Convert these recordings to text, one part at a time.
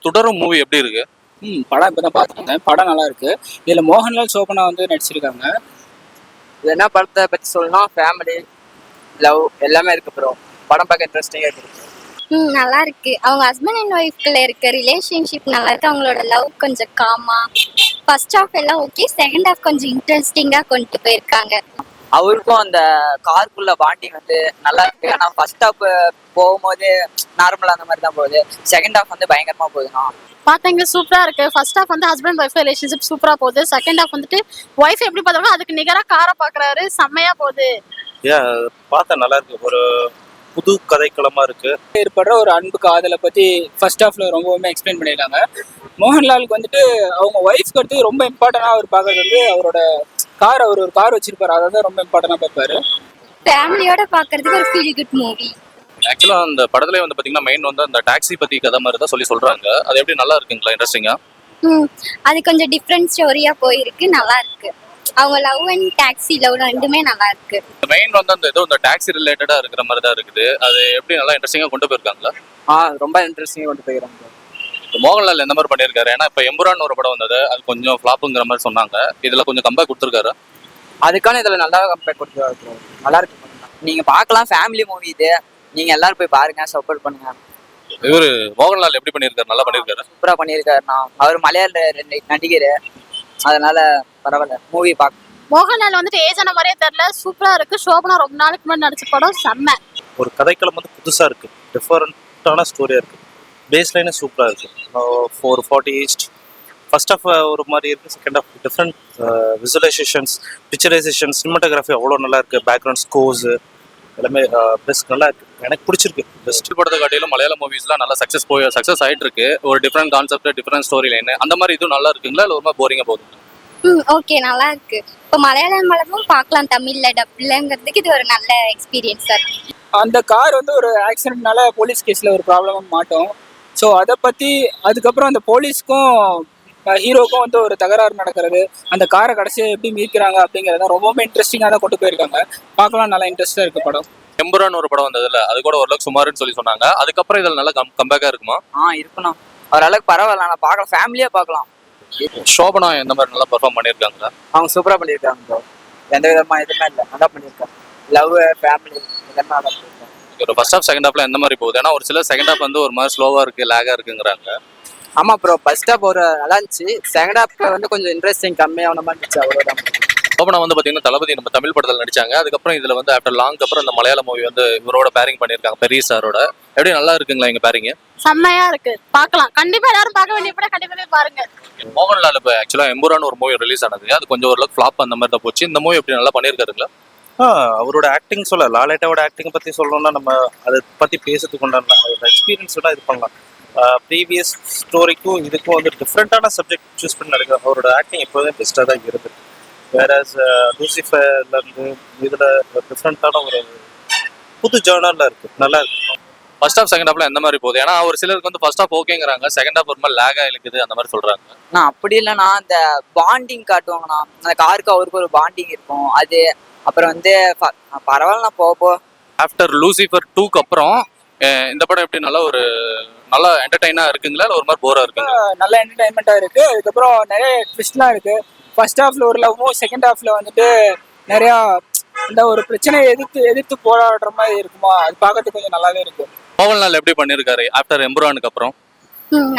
தொடரும் மூவி எப்படி இருக்கு? படம் இப்போ தான் பார்த்துருந்தேன். படம் நல்லா இருக்கு. இதில் மோகன்லால் சோபனா வந்து நடிச்சிருக்காங்க. இது என்ன படத்தை பற்றி சொல்லணும், ஃபேமிலி லவ் எல்லாமே இருக்கு ப்ரோ. படம் பார்க்க இன்ட்ரெஸ்டிங்காக இருக்கு. நல்லா இருக்கு. அவங்க ஹஸ்பண்ட் அண்ட் ஒய்ஃப்குள்ள இருக்க ரிலேஷன்ஷிப் நல்லா இருக்கு. அவங்களோட லவ் கொஞ்சம் காமா. ஃபர்ஸ்ட் ஹாஃப் எல்லாம் ஓகே, செகண்ட் ஹாஃப் கொஞ்சம் இன்ட்ரெஸ்டிங்கா கொண்டு போயிருக்காங்க. அவருக்கும் அந்த காருக்குள்ள பாண்டிங் வந்து நல்லா இருக்கு. ஆனால் ஃபர்ஸ்ட் ஹாஃப் போகும்போது நார்மலாக அந்த மாதிரி தான் போகுது. செகண்ட் ஹாஃப் வந்து பயங்கரமாக போகுதுண்ணா. பார்த்தீங்க சூப்பரா இருக்கு. ஃபர்ஸ்ட் ஹாஃப் வந்து ஹஸ்பண்ட் ஒய்ஃப் ரிலேஷன்ஷிப் சூப்பரா போகுது. செகண்ட் ஹாஃப் வந்துட்டு ஒய்ஃப் எப்படி பார்த்தாலும் அதுக்கு நிகரா காரை பாக்குறாரு. செம்மையா போகுது. பார்த்தா நல்லா இருக்கு. ஒரு புது கதைக்களமா இருக்கு. ஏற்படுற ஒரு அன்பு காதலை பற்றி ஃபர்ஸ்ட் ஹாஃப்ல ரொம்பவுமே எக்ஸ்பிளைன் பண்ணியிருக்காங்க. மோகன்லாலுக்கு வந்துட்டு அவங்க ஒய்ஃப்க்கு அடுத்து ரொம்ப இம்பார்ட்டண்டாக அவர் பார்க்கறது வந்து அவரோட கார். அவர் ஒரு கார் வச்சிருப்பாரு, அதை தான் ரொம்ப இம்பார்ட்டண்டாக பார்ப்பாரு. ஃபேமிலியோட பார்க்கறதுக்கு ஒரு ஃபீல் குட் மூவி. ஆக்சுவலா அந்த படத்துல வந்து பாத்தீங்கன்னா மெயின் வந்து அந்த டாக்ஸி பத்தி கதை மாதிரி தான் சொல்றாங்க. அது எப்படி நல்லா இருக்குங்களா? இன்ட்ரெஸ்டிங்கா? அது கொஞ்சம் டிஃப்ரெண்ட் ஸ்டோரியா போயிருக்கு. நல்லா இருக்கு. அவங்க லவ் அண்ட் டாக்ஸி லவ் ரெண்டுமே நல்லா இருக்கு. மெயின் வந்து அந்த ஏதோ இந்த டாக்ஸி ரிலேட்டடா இருக்கிற மாதிரி தான் இருக்குது. அது எப்படி நல்லா இன்ட்ரெஸ்டிங்கா கொண்டு போயிருக்காங்களா? ரொம்ப இன்ட்ரெஸ்டிங்காக கொண்டு போயிருக்காங்க. மோகன்லால் எந்த மாதிரி பண்ணியிருக்காரு? ஏன்னா இப்போ எம்புரான் ஒரு படம் வந்தது, அது கொஞ்சம் ஃபிளாப்புங்கிற மாதிரி சொன்னாங்க. இதுல கொஞ்சம் கம்பேக் கொடுத்துருக்காரு. அதுக்கான இதில் நல்லா கம்பேர் கொடுத்துருக்காரு. நல்லா இருக்கு. நீங்கள் பார்க்கலாம், ஃபேமிலி மூவி இது. நீங்கள் எல்லாரும் போய் பாருங்க, சப்போர்ட் பண்ணுங்க. இவரு மோகன்லால் எப்படி பண்ணியிருக்காரு? நல்லா பண்ணியிருக்காரு. சூப்பராக பண்ணியிருக்காருண்ணா. அவர் மலையாள நடிகர், அதனால பரவாயில்ல மூவி பார்க்க. மோகன்லால் வந்துட்டு ஏஜ் ஆன மாதிரியே தெரியல. சூப்பரா இருக்கு. சோபனா ரொம்ப நாளைக்கு முன்னாடி நடிச்ச படம் செம்ம. ஒரு கதைக்களம் வந்து புதுசா இருக்கு. டிஃபரெண்டான ஸ்டோரியா இருக்கு. பேஸ் லைனே சூப்பரா இருக்கு. 440 ஏஜ். ஃபர்ஸ்ட் ஆஃப் ஒரு மாதிரி இருக்கு. Second of different visualisations, picturisation, cinematography அவ்வளோ நல்லா இருக்கு. பேக்ரவுண்ட் ஸ்கோர்ஸ் எல்லாமே பெஸ்ட், நல்லா இருக்கு. எனக்கு பிடிச்சிருக்கு. பெஸ்ட் படத்தை காட்டிலும் மலையாள மூவிஸ்லாம் நல்லா சக்ஸஸ் ஆயிட்டு இருக்கு. ஒரு different concept, different story line, அந்த மாதிரி இதுவும் நல்லா இருக்குங்களா? இல்லை ஒரு மாதிரி போரிங்கா போகுது? ஓகே, நல்லா இருக்கு. இப்போ மலையாளம் படமும் பார்க்கலாம் தமிழ்ல டப்லங்கிறதுக்கு இது ஒரு நல்ல எக்ஸ்பீரியன்ஸா இருக்கு. அந்த கார் வந்து ஒரு ஆக்சிடென்ட்னால போலீஸ் கேஸில் ஒரு ப்ராப்ளமும் மாட்டோம். ஸோ அதை பற்றி அதுக்கப்புறம் அந்த போலீஸ்க்கும் ஹீரோக்கும் வந்து ஒரு தகராறு நடக்கிறது, அந்த காரை கடைசியாக எப்படி மீட்கிறாங்க அப்படிங்கிறத ரொம்பவுமே இன்ட்ரெஸ்டிங்காக தான் கொண்டு போயிருக்காங்க. பார்க்கலாம், நல்லா இன்ட்ரெஸ்டாக இருக்குது படம். எம்புரான் ஒரு படம் வந்ததுல, அது கூட ஓரளவுக்கு சுமாருன்னு சொன்னாங்க. அதுக்கப்புறம் இதில் நல்லா கம்பேக்கா இருக்குமா? இருக்கணும். அவர் அளவுக்கு பரவாயில்ல. நான் பார்க்கலாம், ஃபேமிலியாக பார்க்கலாம். சோபனா எந்த மாதிரி நல்லா பெர்ஃபார்ம் பண்ணியிருக்காங்களா? அவங்க சூப்பராக பண்ணியிருக்காங்க. எந்த விதமா எதுவுமே இல்லை, நல்லா பண்ணியிருக்காங்க. லவ் ஃபேமிலி எல்லாமே நல்லா பண்ணியிருக்காங்க. ஒரு ஃபர்ஸ்ட் ஹாஃப் செகண்ட் ஹாஃப்ல எந்த மாதிரி போகுது? ஏன்னா ஒரு சில செகண்ட் ஹாஃப் வந்து ஒரு மாதிரி ஸ்லோவா இருக்கு, லேகா இருக்குங்கிறாங்க. ஆமா ப்ரோ, ஃபர்ஸ்ட் ஹாஃப் ஒரு நல்லா இருந்துச்சு. செகண்ட் ஹாஃப்ல வந்து கொஞ்சம் இன்ட்ரெஸ்டிங் கம்மியான மாதிரி இருந்துச்சு, அவ்வளோதான். சோபனா வந்து பாத்தீங்கன்னா தளபதி நம்ம தமிழ் படத்தில் நடிச்சாங்க. அதுக்கப்புறம் இதுல வந்து ஆஃப்டர் லாங் அப்புறம் இந்த மலையாள மூவி வந்து இவரோட பேரிங் பண்ணியிருக்காங்க, பெரிய சாரோட. எப்படி நல்லா இருக்குங்களா எங்க பேரிங்க? செம்மையா இருக்கு. பார்க்கலாம். கண்டிப்பா எல்லாரும் பார்க்க வேண்டிய படம். கண்டிப்பா போய் பாருங்க. மோகன்லால் இப்போ ஆக்சுவலா எம்புரான் ஒரு மூவி ரிலீஸ் ஆனது, அது கொஞ்சம் ஓரளவுக்கு ஃபிளாப் அந்த மாதிரி தான் போச்சு. இந்த மூவி எப்படி நல்லா பண்ணியிருக்காருங்களா? அவரோட ஆக்டிங் சொல்ல, லாலேட்டாவோட ஆக்டிங் பற்றி சொல்லணும்னா நம்ம அதை பற்றி பேசுறதுக்கு உண்டான அதோட எக்ஸ்பீரியன்ஸ் வேணால் இது பண்ணலாம். ப்ரீவியஸ் ஸ்டோரிக்கும் இதுக்கும் வந்து டிஃப்ரெண்ட்டான சப்ஜெக்ட் சூஸ் பண்ணி நடக்குது. அவரோட ஆக்டிங் எப்போதுமே பெஸ்ட்டாக தான் இருக்குது. வேற லூசிஃபர்லேருந்து இதில் டிஃப்ரெண்ட்டான ஒரு புது ஜேர்னலில் இருக்குது, நல்லா இருக்கு. ஃபர்ஸ்ட் ஹாஃப் செகண்ட் ஹாஃப்ல எந்த மாதிரி போகுது? ஏன்னா ஒரு சிலருக்கு வந்து ஃபர்ஸ்ட் ஹாஃப் ஓகேங்கிறாங்க, செகண்ட் ஹாஃப் ஒரு மாதிரி லேகா இருக்குது அந்த மாதிரி சொல்றாங்க. நான் அப்படி இல்லைண்ணா, அந்த பாண்டிங் காட்டுவாங்கண்ணா. அந்த காருக்கு அவருக்கு ஒரு பாண்டிங் இருக்கும். அது அப்புறம் வந்து பரவாயில்லண்ணா போக. ஆஃப்டர் லூசிஃபர் 2க்கு அப்புறம் இந்த படம் எப்படி நல்லா என்டர்டைனா இருக்குங்களா, இல்லை ஒரு மாதிரி போரா இருக்குங்க? நல்ல என்டர்டைன்மெண்ட்டாக இருக்குது. அதுக்கப்புறம் நிறைய ட்விஸ்ட்லாம் இருக்குது. ஃபர்ஸ்ட் ஹாஃப்ல ஒரு லவ்வும், செகண்ட் ஹாஃப்ல வந்துட்டு நிறையா இந்த ஒரு பிரச்சனையை எதிர்த்து போராடுற மாதிரி இருக்குமா, அது பார்க்கறதுக்கு கொஞ்சம் நல்லாவே இருக்கு. மோகன்லால் எப்படி பண்ணியிருக்காரு ஆஃப்டர் எம்புரானுக்கு அப்புறம்?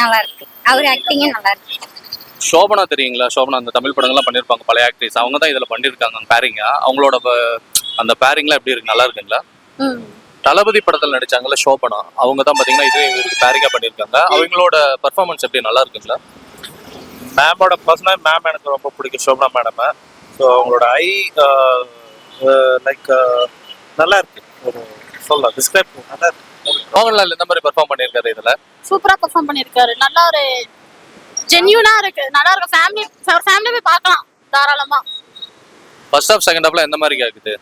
நல்லா இருக்கு. அவர் ஆக்டிங்கே நல்லா இருக்கு. சோபனா தெரியுங்களா? சோபனா அந்த தமிழ் படங்கள்லாம் பண்ணியிருப்பாங்க, பழைய ஆக்ட்ரிஸ். அவங்க தான் இதில் பண்ணியிருக்காங்க பேரிங்கா. அவங்களோட அந்த பேரிங்லாம் எப்படி இருக்கு? நல்லா இருக்குங்களா? தளபதி படத்தில் நடிச்சாங்கல்ல சோபனா, அவங்க தான் பார்த்தீங்கன்னா இது இவருக்கு பேரிங்கா பண்ணியிருக்காங்க. அவங்களோட பர்ஃபார்மன்ஸ் எப்படி நல்லா இருக்குங்களா? மேமோட பர்சனல் மேம் எனக்கு ரொம்ப பிடிக்கும், சோபனா மேடம். ஸோ அவங்களோட லைக் நல்லா இருக்கு. ஒரு சொல்ல டிஸ்கிரைப் நல்லா இருக்கு. மோகன்லால் எந்த மாதிரி பெர்ஃபார்ம் பண்ணியிருக்காரு இதுல? சூப்பரா பெர்ஃபார்ம் பண்ணிருக்காரு. நல்லா ஒரு ஜென்யூனா இருக்கு. நல்லா இருக்கு. ஃபேமிலி போய் பார்க்கலாம் தாராளமா. ஃபர்ஸ்ட் ஹாஃப் செகண்ட் ஹாஃப்ல எந்த மாதிரி கேக்குது?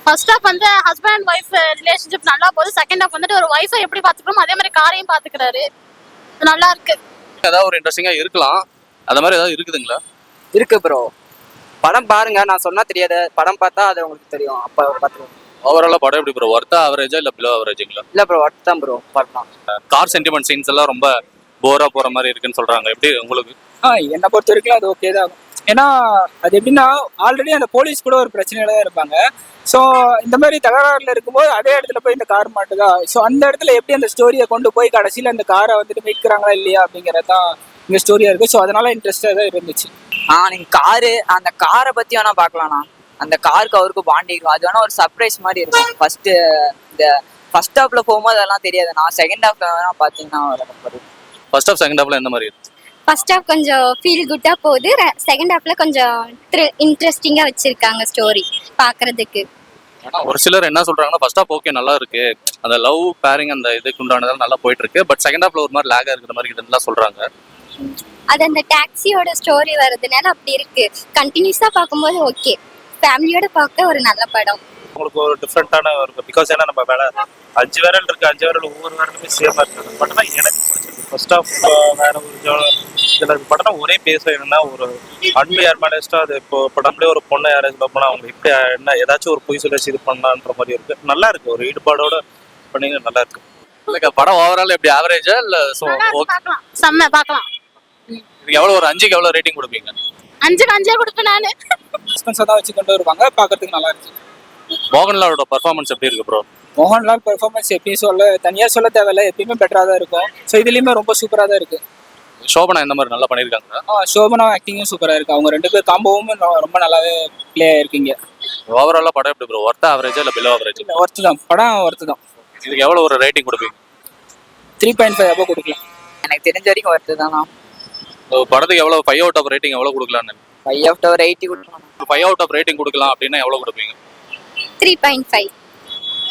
ஃபர்ஸ்ட் ஹாஃப் வந்து ஹஸ்பண்ட் அண்ட் ஒய்ஃப் ரிலேஷன்ஷிப் நல்லா போகுது. செகண்ட் ஹாஃப் வந்துட்டு ஒரு ஒய்ஃபை எப்படி பாத்துக்கிறோமோ அதே மாதிரி காரையும் பாத்துக்கிறாரு. நல்லா இருக்கு. ஏதாவது ஒரு இன்ட்ரெஸ்டிங்கா இருக்கலாம், அந்த மாதிரி ஏதாவது இருக்குதுங்களா? இருக்கு ப்ரோ, படம் பாருங்க. நான் சொன்னா தெரியாது, படம் பார்த்தா அது உங்களுக்கு தெரியும். அப்ப பார்த்துருவோம். ஓவராலா படம் எப்படி ப்ரோ? ஒர்த்தா ஆவரேஜா இல்ல பிலோ ஆவரேஜுங்களா? இல்ல ப்ரோ, ஒர்த் தான் ப்ரோ, பார்க்கலாம். கார் சென்டிமெண்ட் சீன்ஸ் எல்லாம் ரொம்ப போரா போற மாதிரி இருக்குன்னு சொல்றாங்க. எப்படி உங்களுக்கு? என்னை பொறுத்த வரைக்கும் அது ஓகே தான். ஏன்னா அது எப்படின்னா ஆல்ரெடி அந்த போலீஸ் கூட ஒரு பிரச்சனையில தான் இருப்பாங்க. ஸோ இந்த மாதிரி தகராறுல இருக்கும்போது அதே இடத்துல போய் இந்த கார் மாட்டுதா, ஸோ அந்த இடத்துல எப்படி அந்த ஸ்டோரியை கொண்டு போய் கடைசியில் அந்த காரை வந்துட்டு மீட்கிறாங்களா இல்லையா அப்படிங்கிறது தான் இங்கே ஸ்டோரியா இருக்கு. ஸோ அதனால இன்ட்ரெஸ்டாக தான் இருந்துச்சு. நீங்க அந்த காரை பத்தி வேணா பாக்கலாம்ண்ணா. அந்த காருக்கு அவருக்கு பாண்டிங் இருக்கும். அது வேணா ஒரு சர்ப்ரைஸ் மாதிரி இருக்கும். இந்த ஃபர்ஸ்ட் ஹாஃப்ல போகும்போது அதெல்லாம் தெரியாது. நான் செகண்ட் ஹாஃப்ல வேணா பாத்தீங்கன்னா ஃபர்ஸ்ட் ஹாஃப் செகண்ட் ஹாஃப்ல எந்த மாதிரி இருக்கு? ஃபர்ஸ்ட் ஹாஃப் கொஞ்சம் ஃபீல் குட்டாக போகுது, செகண்ட் ஹாஃப்ல கொஞ்சம் இன்ட்ரெஸ்டிங்காக வச்சிருக்காங்க ஸ்டோரி பார்க்கறதுக்கு. ஒரு சிலர் என்ன சொல்றாங்கன்னா ஃபர்ஸ்ட் ஹாஃப் ஓகே நல்லா இருக்கு, அந்த லவ் பேரிங் அந்த இதுக்கு உண்டானதால நல்லா போயிட்டு இருக்கு, பட் செகண்ட் ஹாஃப்ல ஒரு மாதிரி லேகா இருக்கிற மாதிரி இதெல்லாம் சொல்றாங்க. அது அந்த டாக்ஸியோட ஸ்டோரி வர்றதுனால அப்படி இருக்கு. கண்டினியூஸா பார்க்கும்போது ஓகே, ஃபேமிலியோட பார்க்க ஒரு நல்ல படம். உங்களுக்கு ஒரு டிஃப்ரெண்டான ஒரு பிகாஸ் ஏன்னா நம்ம வேலை 5 விரல் இருக்கு, 5 விரல் ஒவ்வொரு விரலுமே சேமா இருக்கு. பட் ஆனால் எனக்கு ஃபர்ஸ்ட் ஆஃப் வேற ஒரு இதில் படம் ஒரே பேச என்னன்னா ஒரு அன்பு யார் மேலேஸ்டா அது இப்போ படம்லேயே ஒரு பொண்ணை யாராச்சும் பார்ப்போம்னா அவங்க இப்படி என்ன ஏதாச்சும் ஒரு பொய் சொல்லி இது பண்ணலான்ற மாதிரி இருக்கு. நல்லா இருக்கு, ஒரு ஈடுபாடோட பண்ணீங்க, நல்லா இருக்கு. இல்லைக்கா படம் ஓவரால் எப்படி ஆவரேஜா இல்லை பார்க்கலாம், செம்ம பார்க்கலாம். இதுக்கு எவ்வளோ ஒரு 5க்கு எவ்வளோ ரேட்டிங் கொடுப்பீங்க? 5க்கு 5 கொடுப்பேன் நான். சஸ்பென்ஸாக தான் வச்சு கொண்டு வருவாங்க, பார்க்கறதுக்கு நல்லா இருக்கு. மோகன்லாலோட பர்ஃபார்மன்ஸ் எப்படி இருக்கு ப்ரோ? மோகன்லால் பெர்ஃபார்மன்ஸ் எப்பயும் தனியாக சொல்ல தேவையில்ல, எப்பயுமே பெட்டராக தான் இருக்கும். ஸோ இதுலேயுமே ரொம்ப சூப்பராக தான் இருக்கு. சோபனா எந்த மாதிரி நல்லா பண்ணியிருக்காங்க? சோபனா ஆக்டிங்கும் சூப்பராக இருக்கு. அவங்க 2 பேர் காம்போவும் ரொம்ப நல்லாவே பிளே ஆயிருக்கீங்க. ஓவராலாக படம் எப்படி ப்ரோ? ஒர்த்தா ஆவரேஜா இல்லை பிலோ ஆவரேஜ்? ஒர்த்து தான், படம் ஒர்த்து தான். இதுக்கு எவ்வளோ ஒரு ரேட்டிங் கொடுப்பீங்க? 3.5 அப்போ கொடுக்கலாம். எனக்கு தெரிஞ்ச வரைக்கும் வருது தானா. படத்துக்கு எவ்வளோ 5 அவுட் ஆஃப் ரேட்டிங் எவ்வளோ கொடுக்கலான்னு? 5 out of 80 கொடுக்கலாம். 5 அவுட் ஆஃப் ரேட்டிங் கொடுக்கலாம் அப்படின்னா எவ்வளோ கொடுப்பீங்க? 3.5.